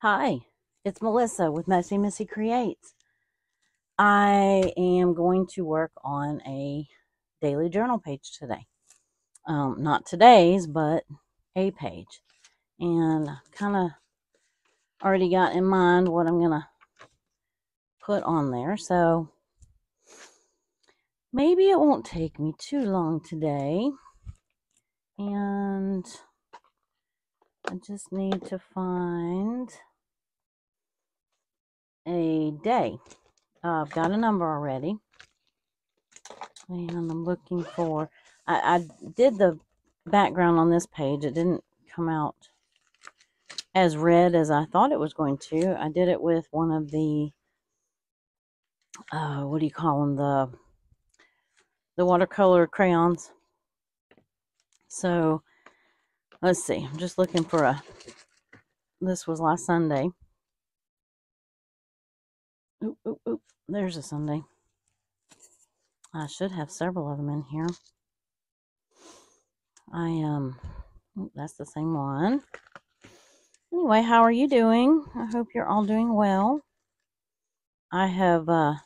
Hi, it's Melissa with Messy Missy Creates. I am going to work on a daily journal page today. Not today's, but a page. And kind of already got in mind what I'm going to put on there. So maybe it won't take me too long today. And I just need to find a day. I've got a number already. And I'm looking for, I did the background on this page. It didn't come out as red as I thought it was going to. I did it with one of the, what do you call them? The watercolor crayons. So let's see. I'm just looking for this was last Sunday. Oop, oop, oop. There's a Sunday. I should have several of them in here. That's the same one. Anyway, how are you doing? I hope you're all doing well. I have, I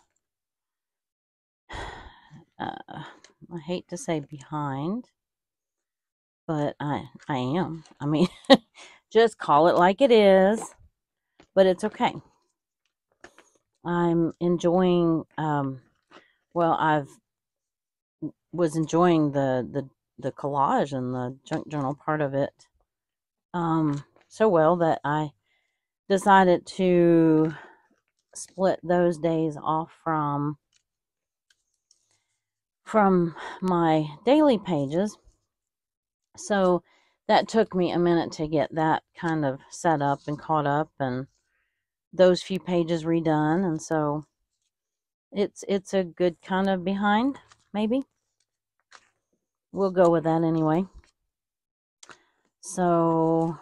hate to say behind, but I am. I mean, just call it like it is, but it's okay. I'm enjoying, well, I've was enjoying the collage and the junk journal part of it, so well that I decided to split those days off from my daily pages. So that took me a minute to get that kind of set up and caught up and those few pages redone. And so it's a good kind of behind, maybe. We'll go with that anyway. So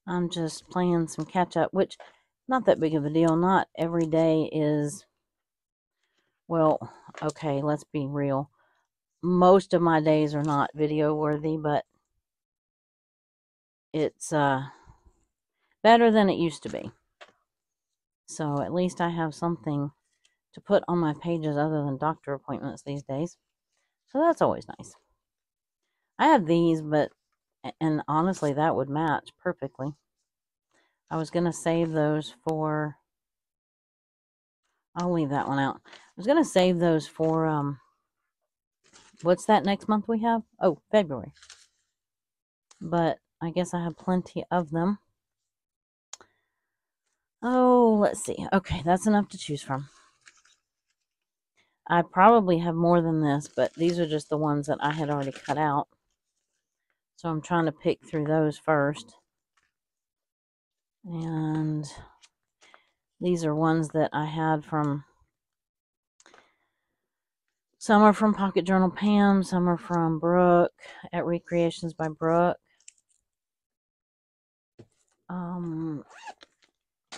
I'm just playing some catch up, which not that big of a deal. Not every day is, well, okay, let's be real. Most of my days are not video worthy, but it's better than it used to be. So at least I have something to put on my pages other than doctor appointments these days. So that's always nice. I have these, and honestly, that would match perfectly. I was going to save those for, I'll leave that one out. I was going to save those for, what's that next month we have? Oh, February. But I guess I have plenty of them. Oh, let's see. Okay, that's enough to choose from. I probably have more than this, but these are just the ones that I had already cut out. So I'm trying to pick through those first. And these are ones that I had from, some are from Pocket Journal Pam, some are from Brooke at Recreations by Brooke.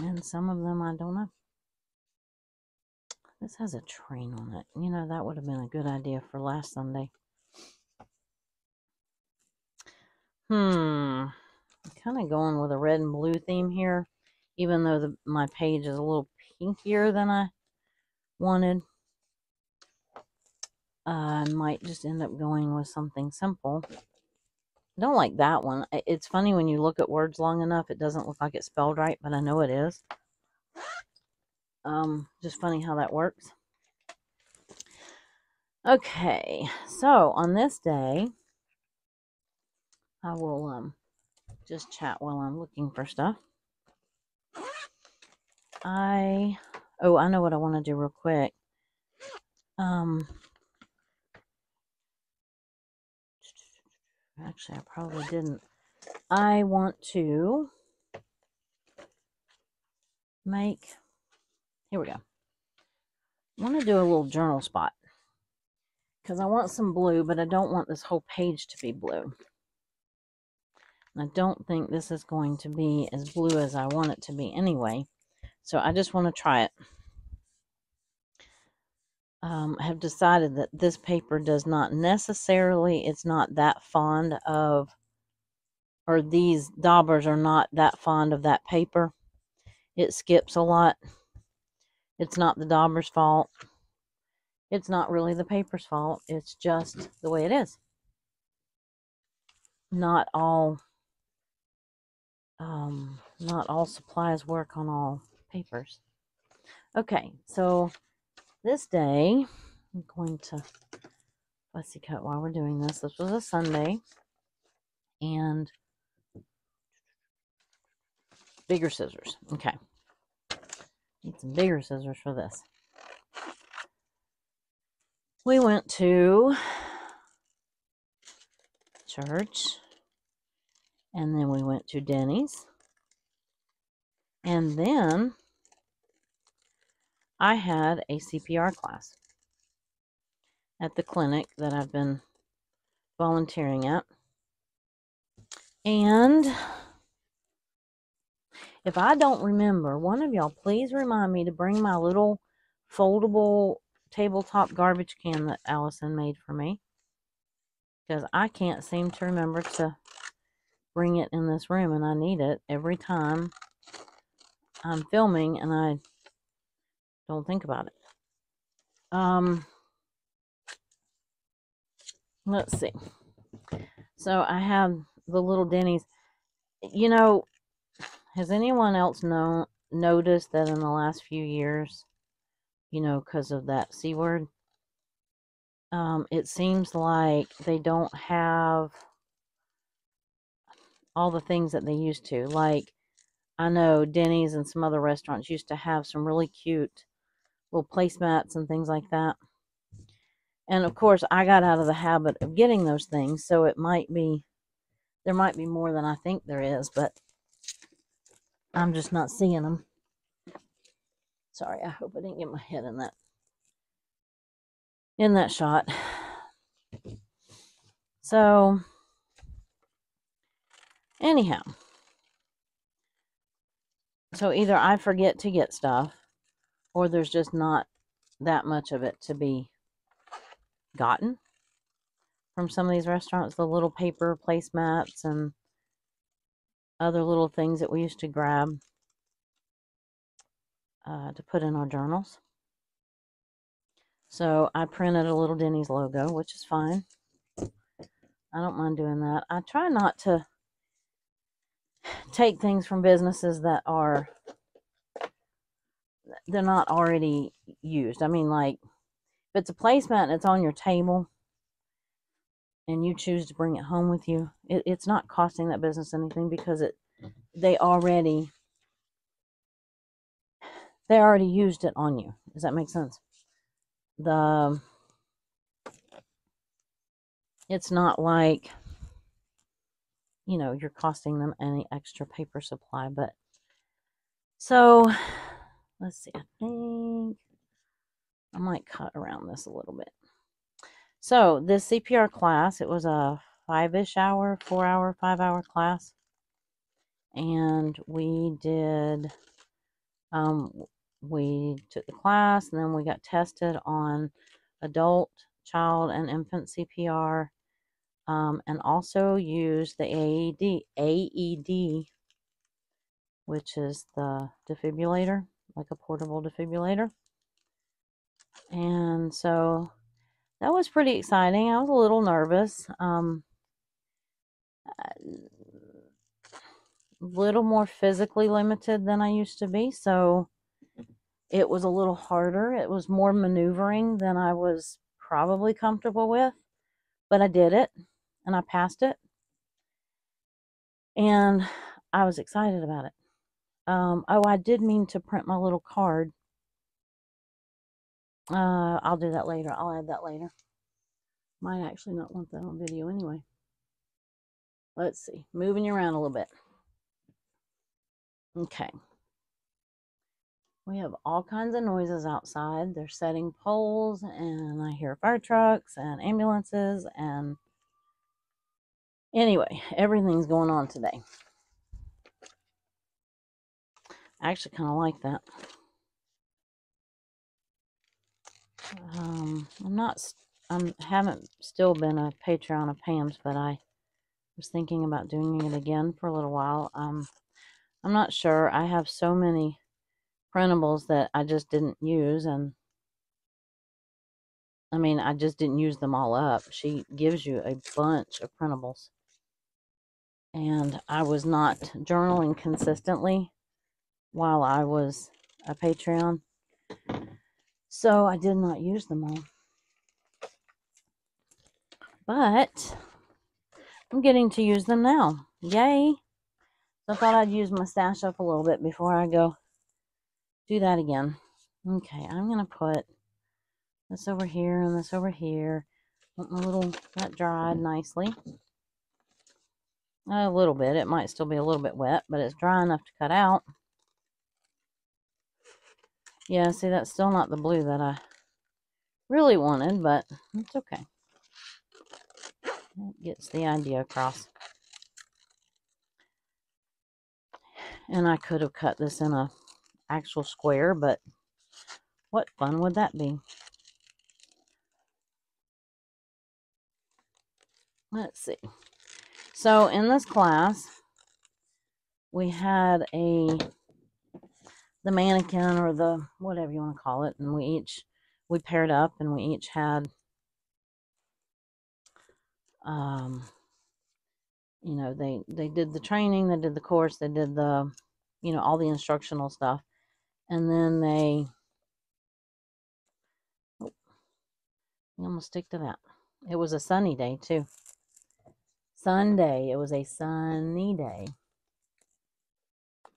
And some of them I don't know. This has a train on it. You know, that would have been a good idea for last Sunday. I'm kind of going with a red and blue theme here, even though my page is a little pinkier than I wanted. I might just end up going with something simple. I don't like that one. It's funny when you look at words long enough, it doesn't look like it's spelled right, but I know it is. Just funny how that works. Okay, so on this day, I will just chat while I'm looking for stuff. I know what I want to do real quick. Actually, I probably didn't. I want to make, here we go. I want to do a little journal spot because I want some blue, but I don't want this whole page to be blue. I don't think this is going to be as blue as I want it to be anyway. So I just want to try it. I have decided that this paper does not necessarily, it's not that fond of or these daubers are not that fond of that paper. It skips a lot. It's not the dauber's fault. It's not really the paper's fault. It's just the way it is. Not all supplies work on all papers. Okay, so this day I'm going to fussy cut while we're doing this. This was a Sunday, and bigger scissors. Okay, need some bigger scissors for this. We went to church, and then we went to Denny's, and then I had a CPR class at the clinic that I've been volunteering at. And if I don't remember, one of y'all please remind me to bring my little foldable tabletop garbage can that Allison made for me, because I can't seem to remember to bring it in this room, and I need it every time I'm filming and I don't think about it. Let's see. So I have the little Denny's. You know, has anyone else noticed that in the last few years, you know, because of that C word, it seems like they don't have all the things that they used to. Like, I know Denny's and some other restaurants used to have some really cute little placemats and things like that. And of course, I got out of the habit of getting those things, so there might be more than I think there is, but I'm just not seeing them. Sorry, I hope I didn't get my head in that shot. So, anyhow, so either I forget to get stuff, or there's just not that much of it to be gotten from some of these restaurants. The little paper placemats and other little things that we used to grab to put in our journals. So I printed a little Denny's logo, which is fine. I don't mind doing that. I try not to take things from businesses that they're not already used. I mean, like, if it's a placemat and it's on your table and you choose to bring it home with you, it's not costing that business anything, because they already used it on you. Does that make sense? It's not like, you know, you're costing them any extra paper supply. But so let's see, I think I might cut around this a little bit. So this CPR class, it was a 5-ish hour, 4-hour, 5-hour class. And we did, we took the class, and then we got tested on adult, child, and infant CPR, and also used the AED, which is the defibrillator, like a portable defibrillator. And so that was pretty exciting. I was a little nervous. A little more physically limited than I used to be, so it was a little harder. It was more maneuvering than I was probably comfortable with, but I did it, and I passed it, and I was excited about it. Oh, I did mean to print my little card. I'll do that later. I'll add that later. Might actually not want that on video anyway. Let's see. Moving you around a little bit. Okay. We have all kinds of noises outside. They're setting poles, and I hear fire trucks and ambulances, and anyway, everything's going on today. I actually kind of like that. I haven't still been a Patreon of Pam's, but I was thinking about doing it again for a little while. I'm not sure. I have so many printables that I just didn't use, and I mean, I just didn't use them all up. She gives you a bunch of printables, and I was not journaling consistently while I was a Patreon, so I did not use them all. But I'm getting to use them now. Yay! So I thought I'd use my stash up a little bit before I go do that again. Okay, I'm going to put this over here and this over here. Want my little, that dried nicely. A little bit. It might still be a little bit wet, but it's dry enough to cut out. Yeah, see, that's still not the blue that I really wanted, but it's okay. It gets the idea across. And I could have cut this in a actual square, but what fun would that be? Let's see. So in this class, we had the mannequin, or the whatever you want to call it, and we paired up, and we each had you know, they did the training, they did the course, they did the, you know, all the instructional stuff, and then they almost stick to that. It was a sunny day too. Sunday. It was a sunny day.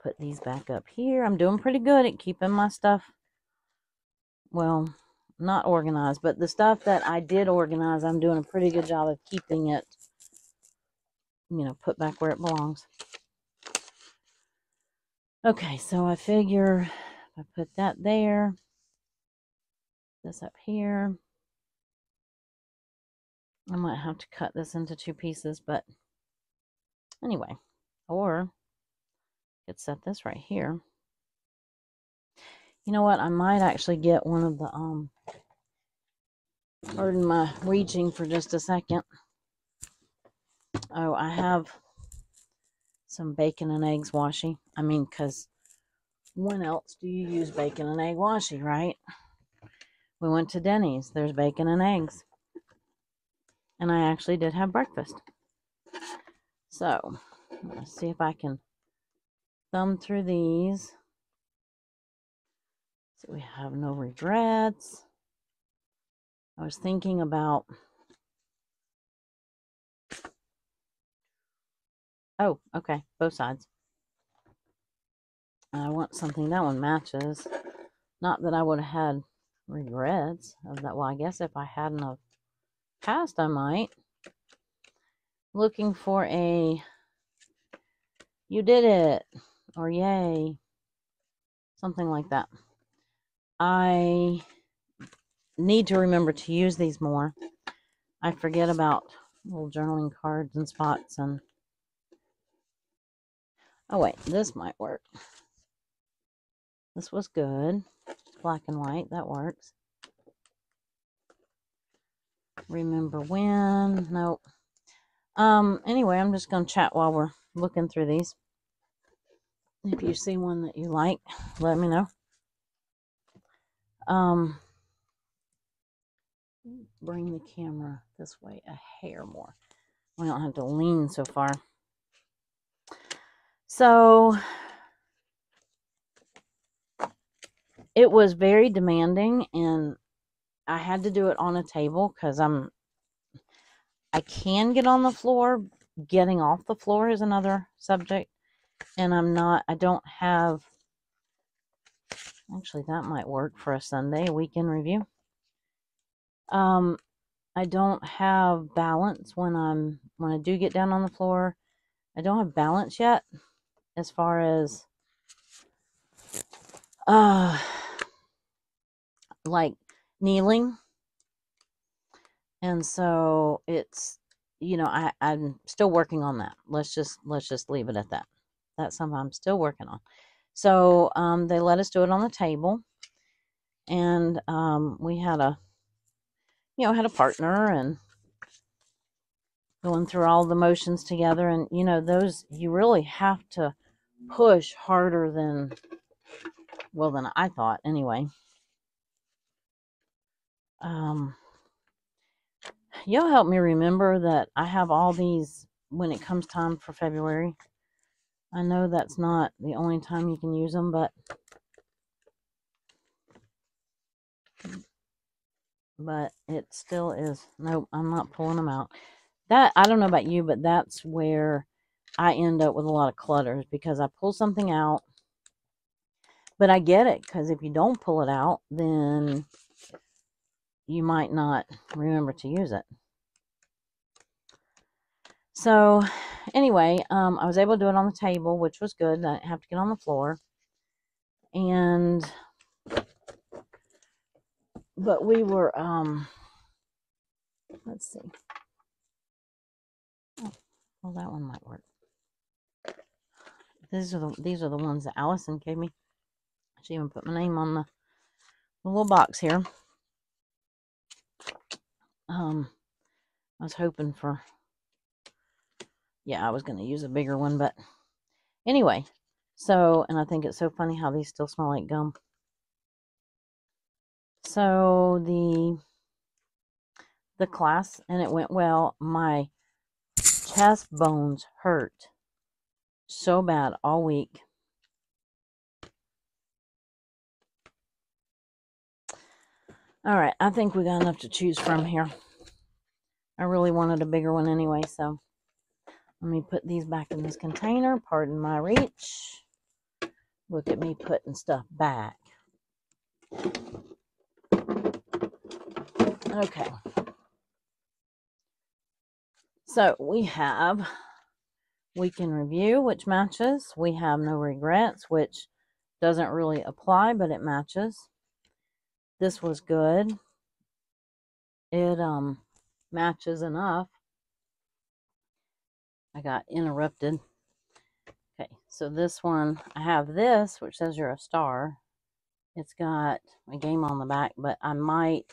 Put these back up here. I'm doing pretty good at keeping my stuff, well, not organized, but the stuff that I did organize, I'm doing a pretty good job of keeping it, you know, put back where it belongs. Okay, so I figure if I put that there, this up here, I might have to cut this into 2 pieces, but anyway, or I could set this right here. You know what? I might actually get one of the, pardon my reaching for just a second. Oh, I have some bacon and eggs washi. I mean, because when else do you use bacon and egg washi, right? We went to Denny's. There's bacon and eggs. And I actually did have breakfast. So, let's see if I can thumb through these. So we have no regrets. I was thinking about, oh, okay, both sides. I want something that one matches. Not that I would have had regrets of that. Well, I guess if I hadn't have passed, I might. Looking for a you did it, or yay, something like that. I need to remember to use these more. I forget about little journaling cards and spots, and oh wait, this might work. This was good. Black and white, that works. Remember when? Nope. Anyway, I'm just going to chat while we're looking through these. If you see one that you like, let me know. Bring the camera this way a hair more. We don't have to lean so far. So it was very demanding, and I had to do it on a table because I can get on the floor. Getting off the floor is another subject, and I don't have, actually that might work for a Sunday, a weekend review. I don't have balance when I do get down on the floor. I don't have balance yet as far as like kneeling. And so it's, you know, I'm still working on that. Let's just leave it at that. That's something I'm still working on. So they let us do it on the table, and we had a partner, and going through all the motions together. And, you know, those, you really have to push harder than, well, than I thought anyway. You'll help me remember that I have all these when it comes time for February. I know that's not the only time you can use them, but it still is. Nope, I'm not pulling them out. That, I don't know about you, but that's where I end up with a lot of clutters, because I pull something out, but I get it, because if you don't pull it out, then you might not remember to use it. So anyway, I was able to do it on the table, which was good. I didn't have to get on the floor. And but we were let's see. Oh, well, that one might work. These are the ones that Allison gave me. She even put my name on the little box here. I was hoping for, yeah, I was going to use a bigger one, but anyway. So, and I think it's so funny how these still smell like gum. So the class, and it went well. My chest bones hurt so bad all week. All right, I think we got enough to choose from here. I really wanted a bigger one anyway, so let me put these back in this container. Pardon my reach. Look at me putting stuff back. Okay. So we have Week in Review, which matches. We have No Regrets, which doesn't really apply, but it matches. This was good. It matches enough. I got interrupted. Okay, so this one, I have this, which says you're a star. It's got a game on the back, but I might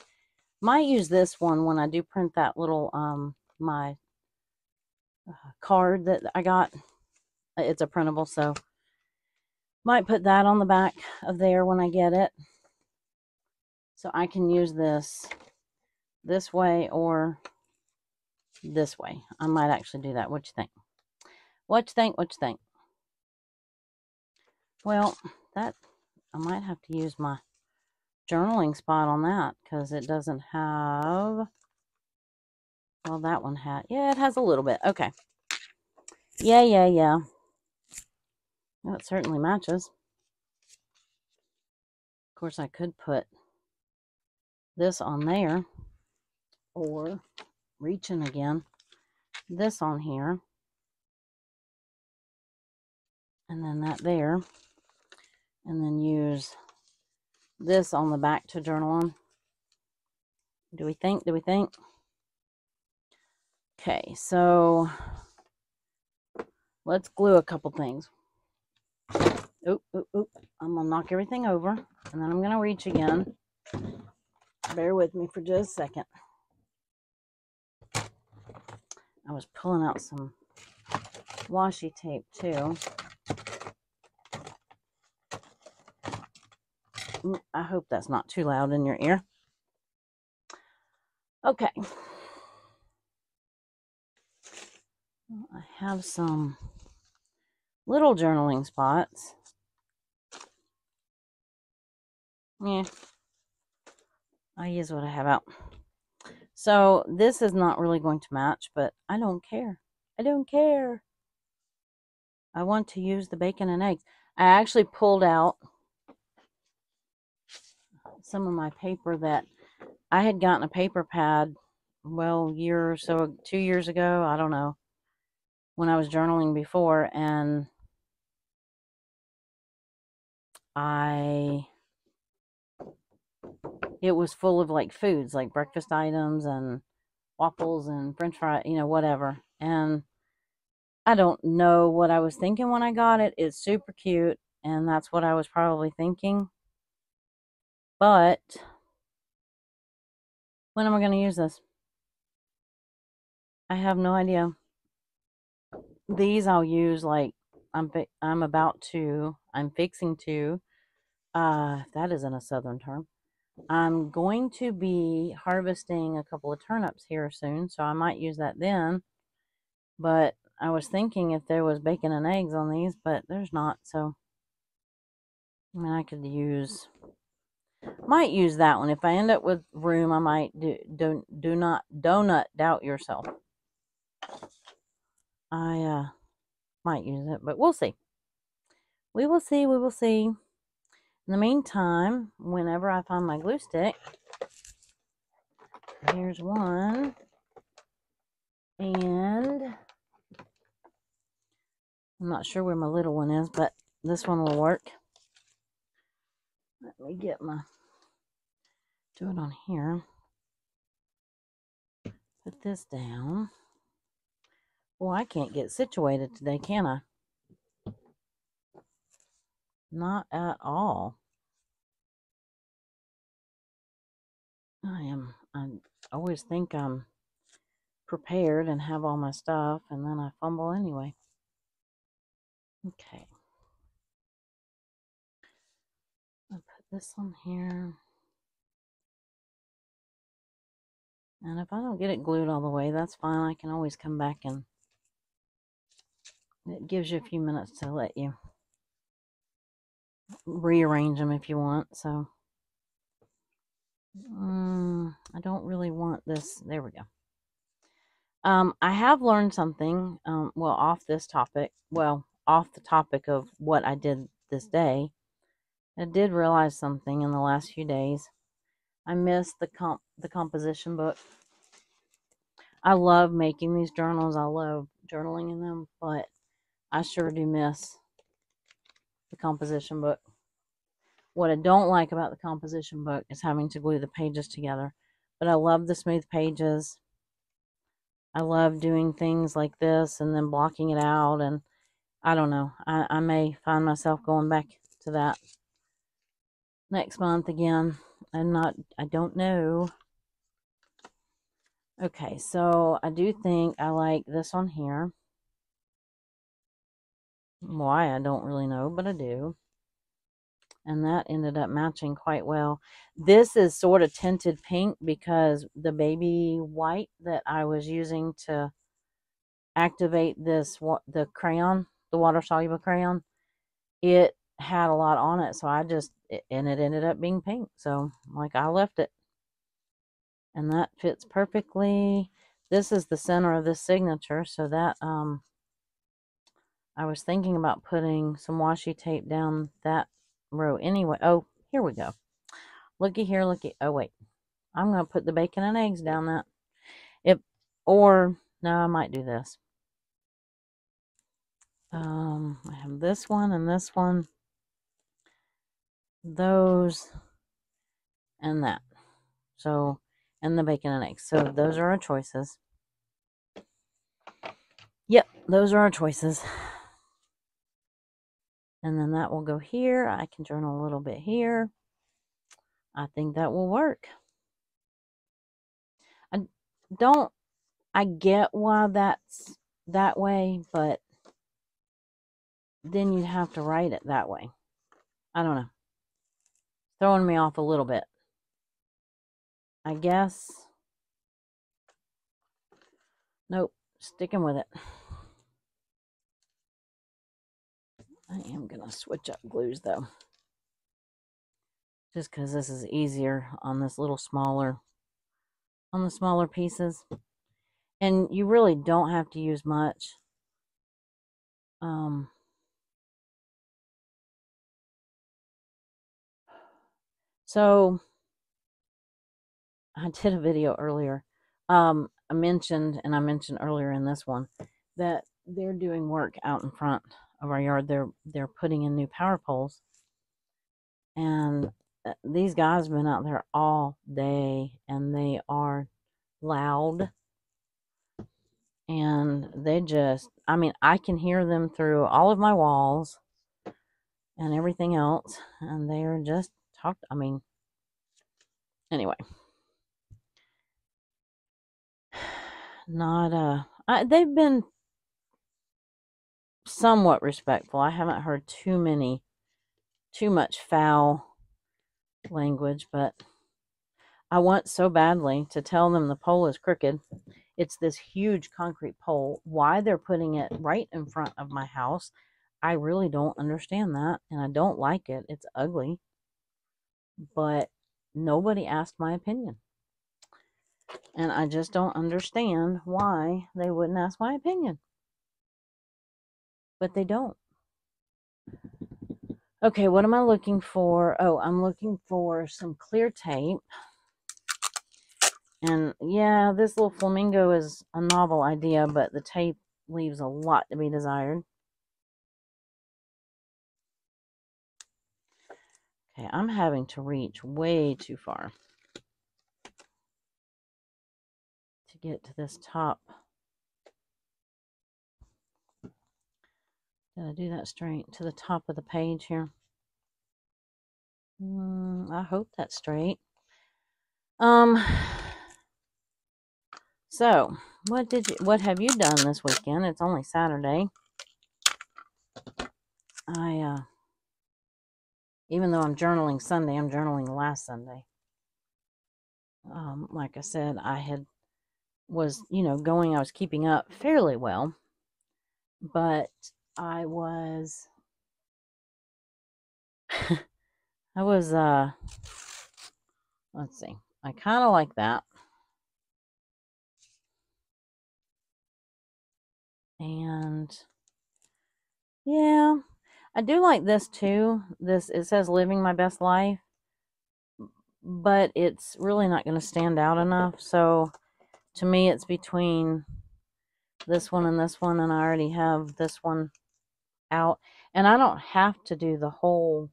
use this one when I do print that little my card that I got. It's a printable, so might put that on the back of there when I get it, so I can use this way or this way. I might actually do that. What you think? What you think? What you think? Well, that I might have to use my journaling spot on that, because it doesn't have, well, that one had, yeah, it has a little bit. Okay. Yeah. Well, it certainly matches. Of course, I could put this on there, or reaching again, this on here, and then that there, and then use this on the back to journal on. Do we think? Okay, so let's glue a couple things. Oop. I'm gonna knock everything over, and then I'm gonna reach again. Bear with me for just a second. I was pulling out some washi tape too. I hope that's not too loud in your ear. Okay. I have some little journaling spots. Yeah. I use what I have out. So this is not really going to match, but I don't care. I want to use the bacon and eggs. I actually pulled out some of my paper that I had gotten a paper pad, well, year or so, 2 years ago, I don't know, when I was journaling before, and it was full of like foods, like breakfast items and waffles and french fries, whatever. And I don't know what I was thinking when I got it. It's super cute, and that's what I was probably thinking. But when am I going to use this? I have no idea. These I'll use like I'm fixing to, that isn't a southern term. I'm going to be harvesting a couple of turnips here soon, so I might use that then. But I was thinking if there was bacon and eggs on these, but there's not, so I mean I could might use that one. If I end up with room, I might do not donut doubt yourself. I might use it, but we'll see. We will see, we will see. In the meantime, whenever I find my glue stick, here's one. And I'm not sure where my little one is, but this one will work. Let me do it on here. Put this down. Well, I can't get situated today, can I? Not at all. I always think I'm prepared and have all my stuff, and then I fumble anyway. Okay. I'll put this on here. And if I don't get it glued all the way, that's fine. I can always come back, and it gives you a few minutes to let you rearrange them if you want. So I don't really want this. There we go. I have learned something, well, off this topic, off the topic of what I did this day. I did realize something in the last few days. I missed the composition book. I love making these journals. I love journaling in them, but I sure do miss the composition book. What I don't like about the composition book is having to glue the pages together, but I love the smooth pages. I love doing things like this and then blocking it out, and I don't know. I may find myself going back to that next month again. I don't know. Okay, so I do think I like this one here. Why, I don't really know, but I do. And that ended up matching quite well. This is sort of tinted pink because the baby white that I was using to activate the crayon, the water-soluble crayon, it had a lot on it, so and it ended up being pink, so like I left it. And that fits perfectly. This is the center of this signature, so that I was thinking about putting some washi tape down that row anyway. Oh, here we go. Looky here, looky. Oh, wait. I'm going to put the bacon and eggs down that. No, I might do this. I have this one and this one. Those and that. So, and the bacon and eggs. So, those are our choices. Yep, those are our choices. And then that will go here. I can journal a little bit here. I think that will work. I get why that's that way, but then you'd have to write it that way. I don't know. Throwing me off a little bit. I guess. Nope. Sticking with it. I am going to switch up glues though. Just because this is easier on this little smaller, on the smaller pieces. And you really don't have to use much. So I did a video earlier. I mentioned earlier in this one that they're doing work out in front of our yard. They're putting in new power poles, and these guys have been out there all day, and they are loud, and I can hear them through all of my walls and everything else, and they are just anyway. not, they've been somewhat respectful. I haven't heard too much foul language, but I want so badly to tell them the pole is crooked. It's this huge concrete pole. Why they're putting it right in front of my house, I really don't understand that, and I don't like it. It's ugly, but nobody asked my opinion. And I just don't understand why they wouldn't ask my opinion. But they don't. Okay, what am I looking for? Oh, I'm looking for some clear tape. And yeah, this little flamingo is a novel idea, but the tape leaves a lot to be desired. Okay, I'm having to reach way too far to get to this top. Did I do that straight? To the top of the page here. I hope that's straight. So, what have you done this weekend? It's only Saturday. Even though I'm journaling Sunday, I'm journaling last Sunday. Like I said, I was keeping up fairly well, but I was, let's see, I kind of like that. And yeah, I do like this too. It says living my best life, but it's really not going to stand out enough. So to me, it's between this one and this one, and I already have this one out. And I don't have to do the whole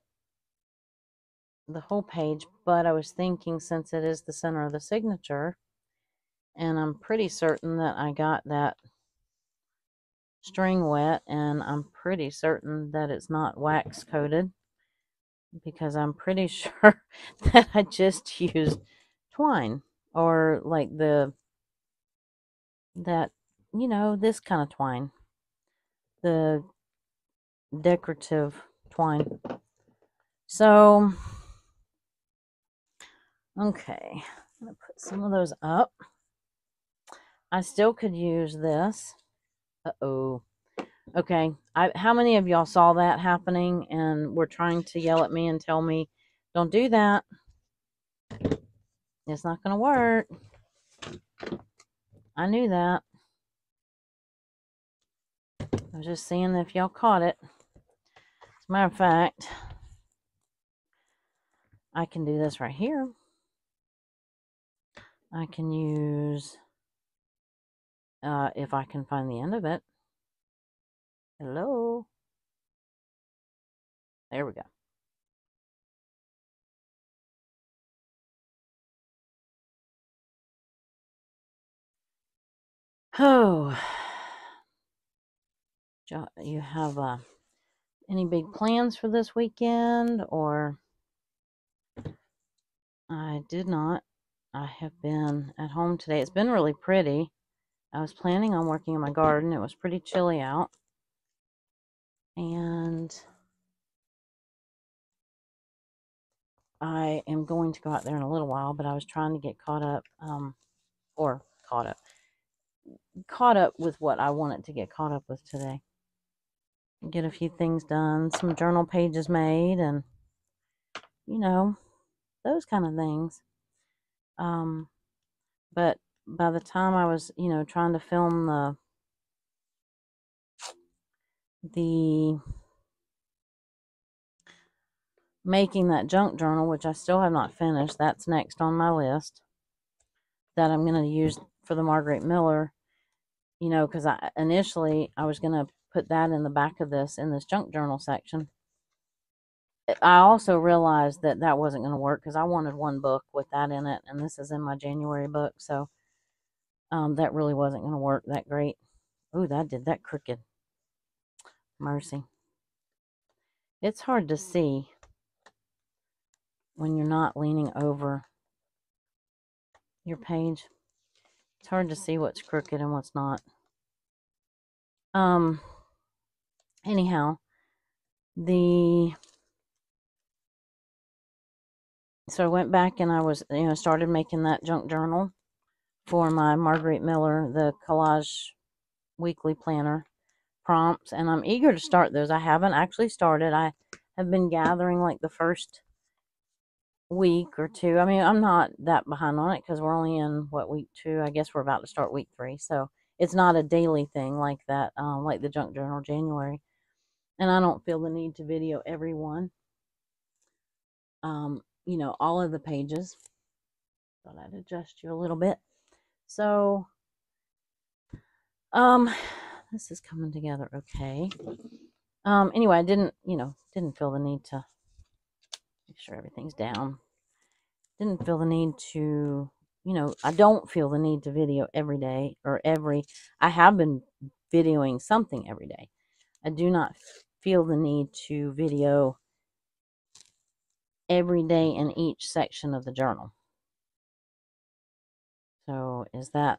page, but I was thinking, since it is the center of the signature, and I'm pretty certain that I got that string wet, and I'm pretty certain that it's not wax coated, because I'm pretty sure that I just used twine, or like this kind of twine, the decorative twine. So okay, I'm gonna put some of those up. I still could use this. Uh-oh. Okay, how many of y'all saw that happening and were trying to yell at me and tell me, don't do that? It's not going to work. I knew that. I was just seeing if y'all caught it. As a matter of fact, I can do this right here. I can use, if I can find the end of it. Hello? There we go. Oh. You have any big plans for this weekend? Or I did not. I have been at home today. It's been really pretty. I was planning on working in my garden. It was pretty chilly out. And I am going to go out there in a little while, but I was trying to get caught up with what I wanted to get caught up with today. Get a few things done, some journal pages made, and those kind of things. But by the time I was, trying to film the making that junk journal, which I still have not finished, that's next on my list, that I'm going to use for the Margaret Miller, because initially I was going to put that in the back of this, in this junk journal section. I also realized that wasn't going to work, because I wanted one book with that in it, and this is in my January book, so that really wasn't going to work that great. Ooh, that did that crooked. Mercy. It's hard to see when you're not leaning over your page. It's hard to see what's crooked and what's not. Anyhow, so I went back and I was, started making that junk journal for my Marguerite Miller, the collage weekly planner prompts, and I'm eager to start those. I haven't actually started. I have been gathering like the first week or two. I mean, I'm not that behind on it because we're only in week 2. I guess we're about to start week 3, so it's not a daily thing like that, like the junk journal January. And I don't feel the need to video every one. All of the pages. Thought I'd adjust you a little bit. So, this is coming together okay. Anyway, I didn't feel the need to make sure everything's down. Didn't feel the need to, I don't feel the need to video every day I have been videoing something every day. I do not feel the need to video every day in each section of the journal. So I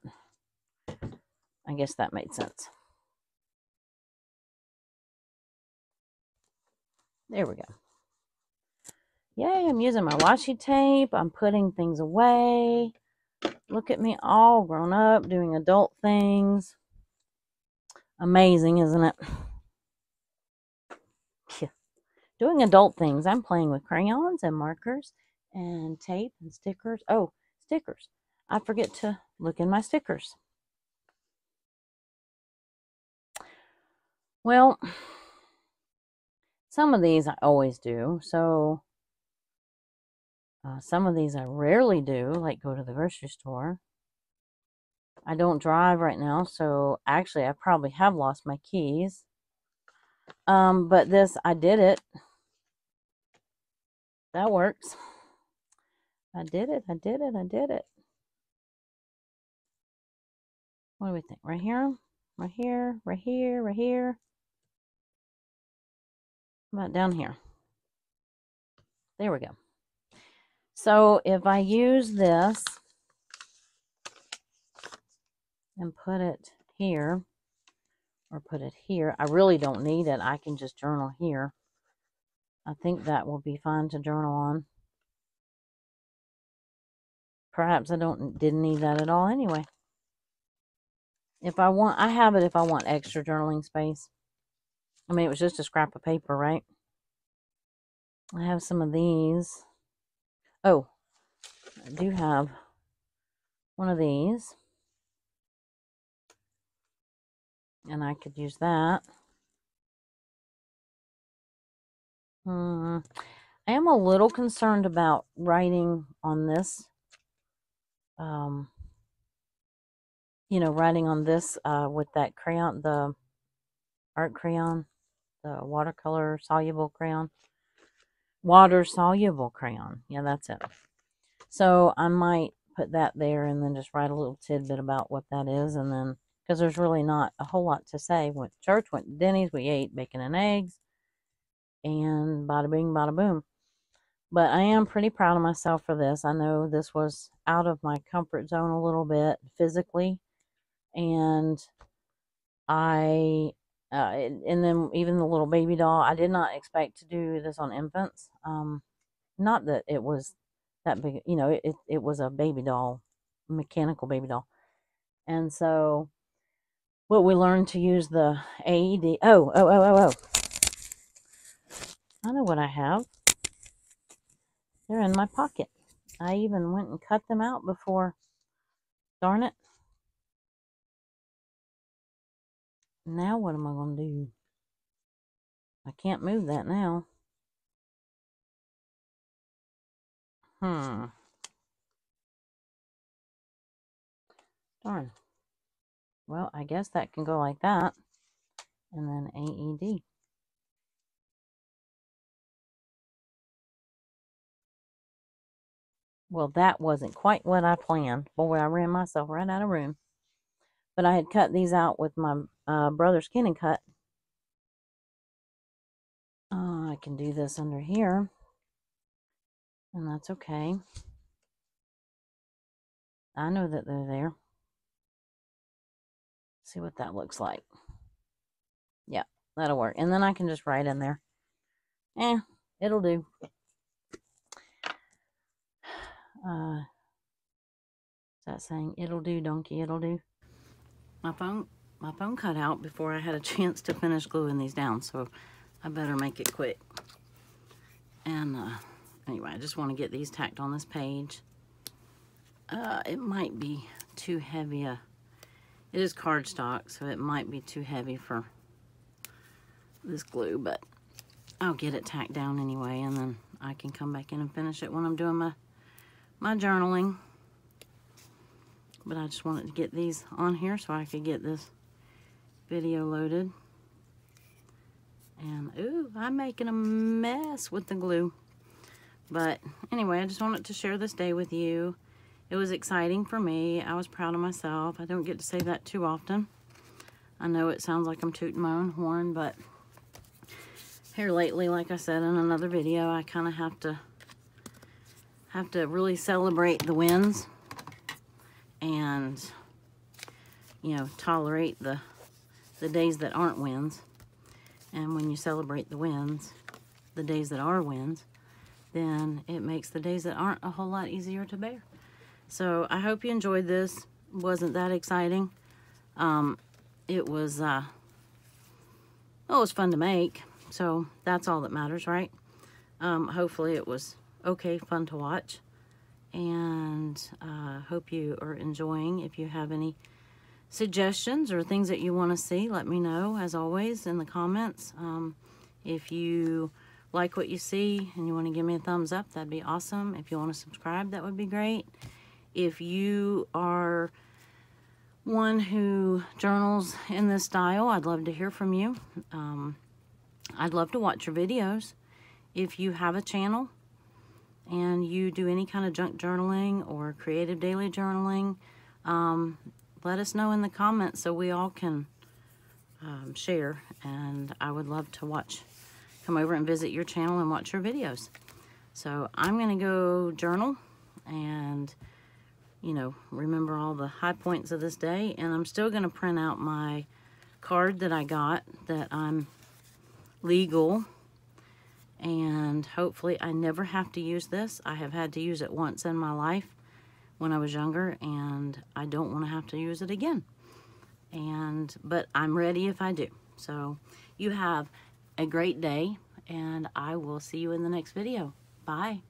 guess that made sense. There we go. Yay, I'm using my washi tape. I'm putting things away. Look at me, all grown up, doing adult things. Amazing, isn't it? Yeah. Doing adult things. I'm playing with crayons and markers and tape and stickers. Oh, stickers. I forget to look in my stickers. Well, some of these I always do. So some of these I rarely do, like go to the grocery store. I don't drive right now, so actually I probably have lost my keys. But this, I did it. That works. I did it. What do we think? Right here? Right here? Right here? Right here? How about down here? There we go. So if I use this and put it here, or put it here, I really don't need it. I can just journal here. I think that will be fine to journal on. Perhaps I didn't need that at all anyway. If I want, I have it if I want extra journaling space. I mean, it was just a scrap of paper, right? I have some of these. Oh, I do have one of these. And I could use that. I am a little concerned about writing on this. Writing on this with that crayon, the art crayon, the water soluble crayon. Yeah, that's it. So I might put that there and then just write a little tidbit about what that is. And then, because there's really not a whole lot to say. Went to church, went to Denny's, we ate bacon and eggs. And bada bing, bada boom. But I am pretty proud of myself for this. I know this was out of my comfort zone a little bit physically. And and then even the little baby doll, I did not expect to do this on infants. Not that it was that big, it was a baby doll, mechanical baby doll. And so, what we learned to use the AED. Oh. I know what I have. They're in my pocket. I even went and cut them out before. Darn it. Now what am I going to do? I can't move that now. Darn. Well, I guess that can go like that. And then AED. Well, that wasn't quite what I planned. Boy, I ran myself right out of room. But I had cut these out with my brother's Kin & Cut. I can do this under here. And that's okay. I know that they're there. See what that looks like. Yeah, that'll work. And then I can just write in there. It'll do. Is that saying, it'll do, donkey, it'll do? My phone cut out before I had a chance to finish gluing these down, so I better make it quick. And anyway, I just want to get these tacked on this page. It might be too heavy. It is cardstock, so it might be too heavy for this glue, but I'll get it tacked down anyway, and then I can come back in and finish it when I'm doing my journaling. But I just wanted to get these on here so I could get this video loaded. And, ooh, I'm making a mess with the glue. But anyway, I just wanted to share this day with you. It was exciting for me. I was proud of myself. I don't get to say that too often. I know it sounds like I'm tooting my own horn, but here lately, like I said in another video, I kind of have to really celebrate the wins and, you know, tolerate the days that aren't wins. And when you celebrate the wins, the days that are wins, then it makes the days that aren't a whole lot easier to bear. So I hope you enjoyed this. It wasn't that exciting. It was fun to make. So that's all that matters, right? Hopefully it was okay, fun to watch. And hope you are enjoying. If you have any suggestions or things that you want to see, let me know, as always, in the comments. If you like what you see and you want to give me a thumbs up, that'd be awesome. If you want to subscribe, that would be great. If you are one who journals in this style, I'd love to hear from you. I'd love to watch your videos. If you have a channel and you do any kind of junk journaling or creative daily journaling, let us know in the comments so we all can share. And I would love to come over and visit your channel and watch your videos. So I'm going to go journal and, you know, remember all the high points of this day. And I'm still going to print out my card that I got that I'm legal. And hopefully I never have to use this. I have had to use it once in my life when I was younger, and I don't want to have to use it again. But I'm ready if I do. So you have a great day, and I will see you in the next video. Bye.